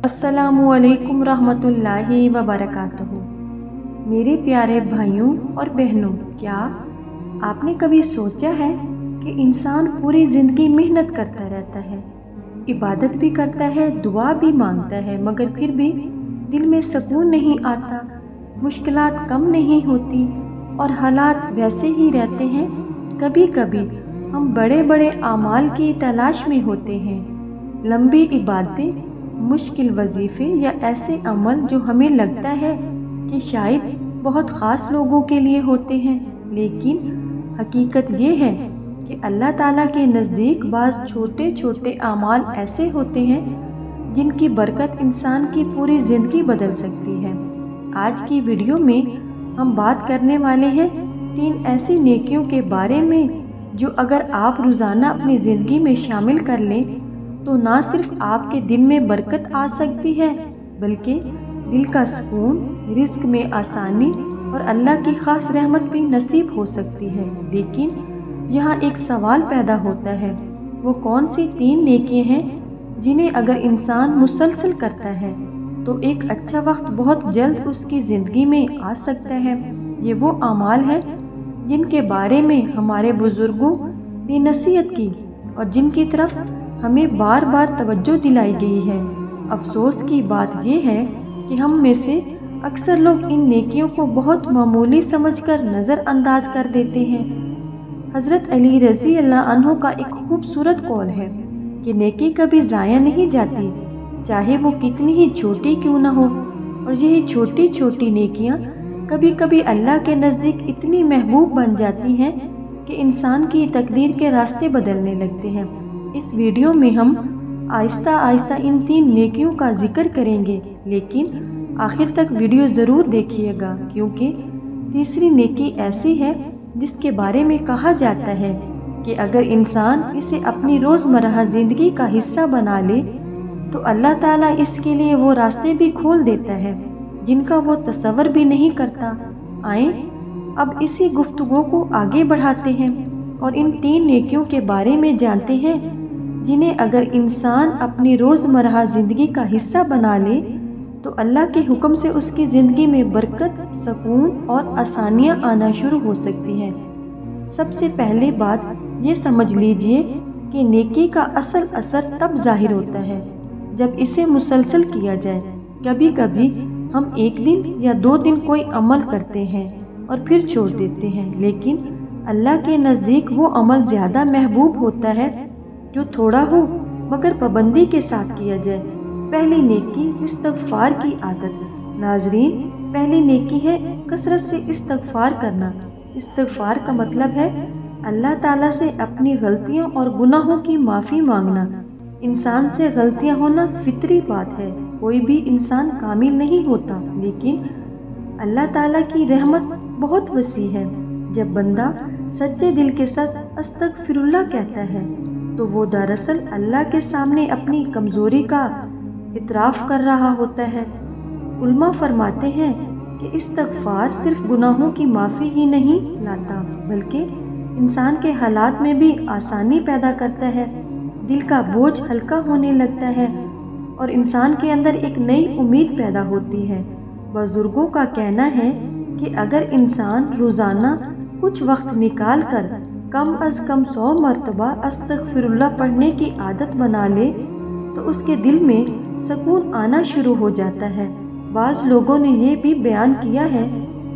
अस्सलामुअलैकुम रहमतुल्लाहि व बरकातहू। मेरे प्यारे भाइयों और बहनों, क्या आपने कभी सोचा है कि इंसान पूरी ज़िंदगी मेहनत करता रहता है, इबादत भी करता है, दुआ भी मांगता है, मगर फिर भी दिल में सुकून नहीं आता, मुश्किलात कम नहीं होती और हालात वैसे ही रहते हैं। कभी कभी हम बड़े बड़े आमाल की तलाश में होते हैं, लंबी इबादतें, मुश्किल वजीफ़े या ऐसे अमल जो हमें लगता है कि शायद बहुत ख़ास लोगों के लिए होते हैं, लेकिन हकीकत ये है कि अल्लाह ताला के नज़दीक बाज़ छोटे छोटे आमाल ऐसे होते हैं जिनकी बरकत इंसान की पूरी ज़िंदगी बदल सकती है। आज की वीडियो में हम बात करने वाले हैं 3 ऐसी नेकियों के बारे में जो अगर आप रोज़ाना अपनी ज़िंदगी में शामिल कर लें तो ना सिर्फ आपके दिन में बरकत आ सकती है, बल्कि दिल का सुकून, रिस्क में आसानी और अल्लाह की ख़ास रहमत भी नसीब हो सकती है। लेकिन यहाँ एक सवाल पैदा होता है, वो कौन सी 3 नेकियां हैं जिन्हें अगर इंसान मुसलसल करता है तो एक अच्छा वक्त बहुत जल्द उसकी ज़िंदगी में आ सकता है। ये वो अमाल हैं जिनके बारे में हमारे बुज़ुर्गों ने नसीहत की और जिनकी तरफ हमें बार बार तवज्जो दिलाई गई है। अफसोस की बात यह है कि हम में से अक्सर लोग इन नेकियों को बहुत मामूली समझकर नज़रअंदाज कर देते हैं। हज़रत अली रज़ी अल्लाह अन्हु का एक खूबसूरत कौल है कि नेकी कभी ज़ाया नहीं जाती, चाहे वो कितनी ही छोटी क्यों न हो। और यही छोटी छोटी नेकियां कभी कभी अल्लाह के नज़दीक इतनी महबूब बन जाती हैं कि इंसान की तकदीर के रास्ते बदलने लगते हैं। इस वीडियो में हम आहिस्ता आहिस्ता इन 3 नेकियों का जिक्र करेंगे, लेकिन आखिर तक वीडियो ज़रूर देखिएगा, क्योंकि तीसरी नेकी ऐसी है जिसके बारे में कहा जाता है कि अगर इंसान इसे अपनी रोज़मर्रा ज़िंदगी का हिस्सा बना ले तो अल्लाह ताला इसके लिए वो रास्ते भी खोल देता है जिनका वो तसव्वुर भी नहीं करता। आए अब इसी गुफ्तगू को आगे बढ़ाते हैं और इन 3 नेकियों के बारे में जानते हैं जिन्हें अगर इंसान अपनी रोज़मर्रा ज़िंदगी का हिस्सा बना ले तो अल्लाह के हुक्म से उसकी ज़िंदगी में बरकत, सुकून और आसानियाँ आना शुरू हो सकती हैं। सबसे पहले बात ये समझ लीजिए कि नेकी का असल असर तब ज़ाहिर होता है जब इसे मुसलसल किया जाए। कभी कभी हम एक दिन या 2 दिन कोई अमल करते हैं और फिर छोड़ देते हैं, लेकिन अल्लाह के नज़दीक वो अमल ज़्यादा महबूब होता है जो थोड़ा हो मगर पाबंदी के साथ किया जाए। पहली नेकी इस्तग़फ़ार की आदत। नाज़रीन, पहली नेकी है कसरत से इस्तग़फ़ार करना। इस्तग़फ़ार का मतलब है अल्लाह ताला से अपनी गलतियों और गुनाहों की माफ़ी मांगना। इंसान से गलतियां होना फितरी बात है, कोई भी इंसान कामिल नहीं होता, लेकिन अल्लाह ताला की रहमत बहुत वसी है। जब बंदा सच्चे दिल के साथ अस्तग़फ़िरुल्लाह कहता है तो वो दरअसल अल्लाह के सामने अपनी कमज़ोरी का इतराफ़ कर रहा होता है। उल्मा फरमाते हैं कि इस्तग़फ़ार सिर्फ गुनाहों की माफ़ी ही नहीं लाता, बल्कि इंसान के हालात में भी आसानी पैदा करता है। दिल का बोझ हल्का होने लगता है और इंसान के अंदर एक नई उम्मीद पैदा होती है। बुज़ुर्गों का कहना है कि अगर इंसान रोज़ाना कुछ वक्त निकाल कर कम अज़ कम 100 मरतबा अस्तग़फ़िरुल्लाह पढ़ने की आदत बना ले तो उसके दिल में सुकून आना शुरू हो जाता है। बाज़ लोगों ने ये भी बयान किया है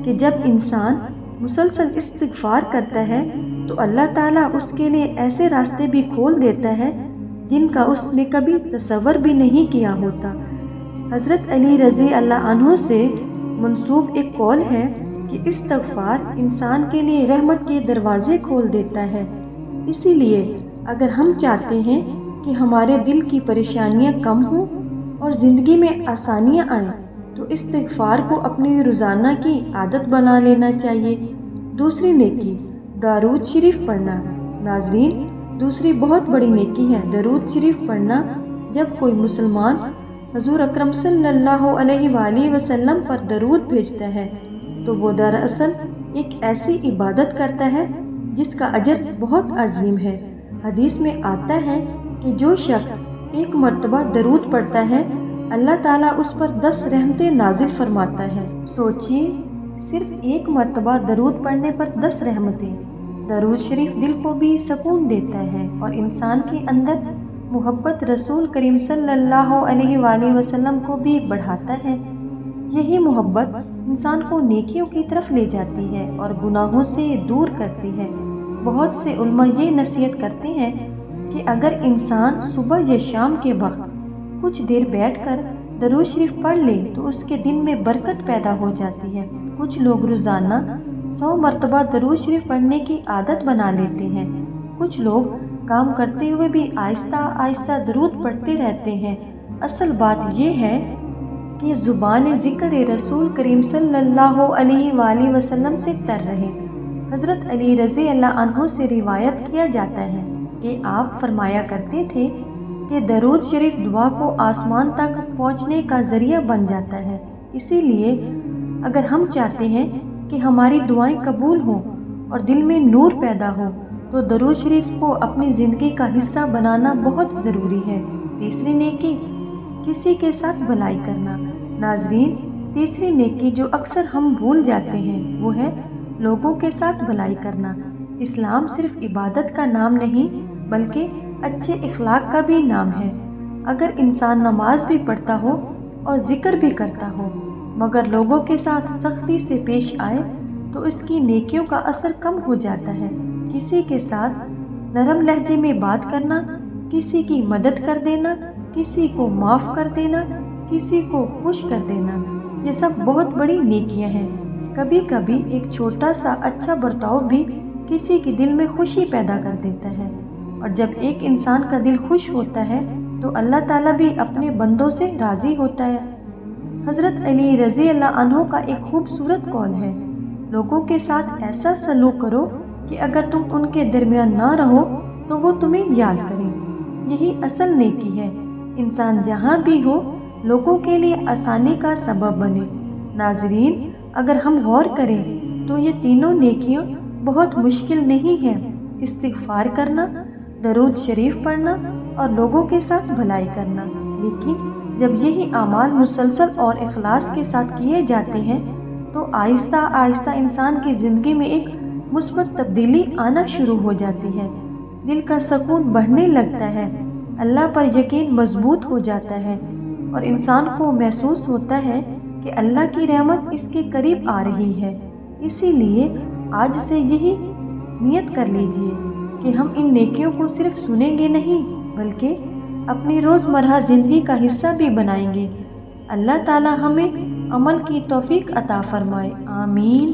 कि जब इंसान मुसलसल इस्तिग़फ़ार करता है तो अल्लाह ताला उसके लिए ऐसे रास्ते भी खोल देता है जिनका उसने कभी तसव्वुर भी नहीं किया होता। हज़रत अली रज़ी अल्लाह अन्हु से मंसूब एक कौल है कि इस्तग़फ़ार इंसान के लिए रहमत के दरवाज़े खोल देता है। इसीलिए अगर हम चाहते हैं कि हमारे दिल की परेशानियां कम हों और ज़िंदगी में आसानियां आएँ तो इस्तिग़फ़ार को अपनी रोज़ाना की आदत बना लेना चाहिए। दूसरी नेकी दरूद शरीफ पढ़ना। नाज़रीन, दूसरी बहुत बड़ी नेकी है दरूद शरीफ पढ़ना। जब कोई मुसलमान हुज़ूर अकरम सल्लल्लाहु अलैहि वसल्लम पर दरूद भेजता है तो वो दरअसल एक ऐसी इबादत करता है जिसका अजर बहुत अजीम है। हदीस में आता है कि जो शख्स एक मर्तबा दरूद पढ़ता है اللہ تعالیٰ اس پر 10 رحمتیں نازل فرماتا ہے۔ سوچئے، صرف ایک مرتبہ درود پڑھنے پر 10 رحمتیں۔ درود شریف دل کو بھی سکون دیتا ہے اور انسان کے اندر محبت رسول کریم صلی اللہ علیہ وآلہ وسلم کو بھی بڑھاتا ہے۔ یہی محبت انسان کو نیکیوں کی طرف لے جاتی ہے اور گناہوں سے دور کرتی ہے۔ بہت سے علماء یہ نصیحت کرتے ہیں کہ اگر انسان صبح یا شام کے وقت کچھ دیر بیٹھ کر درود شریف پڑھ لے تو اس کے دن میں برکت پیدا ہو جاتی ہے۔ کچھ لوگ روزانہ 100 مرتبہ درود شریف پڑھنے کی عادت بنا لیتے ہیں۔ کچھ لوگ کام کرتے ہوئے بھی آہستہ آہستہ درود پڑھتے رہتے ہیں۔ اصل بات یہ ہے کہ زبان ذکر رسول کریم صلی اللہ علیہ وآلہ وسلم سے تر رہے۔ حضرت علی رضی اللہ عنہ سے روایت کیا جاتا ہے کہ آپ فرمایا کرتے تھے کہ درود شریف دعا کو آسمان تک پہنچنے کا ذریعہ بن جاتا ہے۔ اسی لیے اگر ہم چاہتے ہیں کہ ہماری دعائیں قبول ہوں اور دل میں نور پیدا ہو تو درود شریف کو اپنی زندگی کا حصہ بنانا بہت ضروری ہے۔ تیسری نیکی، کسی کے ساتھ بھلائی کرنا۔ ناظرین، تیسری نیکی جو اکثر ہم بھول جاتے ہیں وہ ہے لوگوں کے ساتھ بھلائی کرنا۔ اسلام صرف عبادت کا نام نہیں بلکہ اچھے اخلاق کا بھی نام ہے۔ اگر انسان نماز بھی پڑھتا ہو اور ذکر بھی کرتا ہو مگر لوگوں کے ساتھ سختی سے پیش آئے تو اس کی نیکیوں کا اثر کم ہو جاتا ہے۔ کسی کے ساتھ نرم لہجے میں بات کرنا، کسی کی مدد کر دینا، کسی کو معاف کر دینا، کسی کو خوش کر دینا، یہ سب بہت بڑی نیکیاں ہیں۔ کبھی کبھی ایک چھوٹا سا اچھا برتاؤ بھی کسی کے دل میں خوشی پیدا کر دیتا ہے، اور جب ایک انسان کا دل خوش ہوتا ہے تو اللہ تعالیٰ بھی اپنے بندوں سے راضی ہوتا ہے۔ حضرت علی رضی اللہ عنہ کا ایک خوبصورت قول ہے، لوگوں کے ساتھ ایسا سلوک کرو کہ اگر تم ان کے درمیان نہ رہو تو وہ تمہیں یاد کریں۔ یہی اصل نیکی ہے، انسان جہاں بھی ہو لوگوں کے لیے آسانی کا سبب بنے۔ ناظرین، اگر ہم غور کریں تو یہ تینوں نیکیاں بہت مشکل نہیں ہیں، استغفار کرنا، درود شریف پڑھنا اور لوگوں کے ساتھ بھلائی کرنا۔ لیکن جب یہی اعمال مسلسل اور اخلاص کے ساتھ کیے جاتے ہیں تو آہستہ آہستہ انسان کی زندگی میں ایک مثبت تبدیلی آنا شروع ہو جاتی ہے۔ دل کا سکون بڑھنے لگتا ہے، اللہ پر یقین مضبوط ہو جاتا ہے اور انسان کو محسوس ہوتا ہے کہ اللہ کی رحمت اس کے قریب آ رہی ہے۔ اسی لیے آج سے یہی نیت کر لیجئے کہ ہم ان نیکیوں کو صرف سنیں گے نہیں بلکہ اپنی روزمرہ زندگی کا حصہ بھی بنائیں گے۔ اللہ تعالی ہمیں عمل کی توفیق عطا فرمائے، آمین۔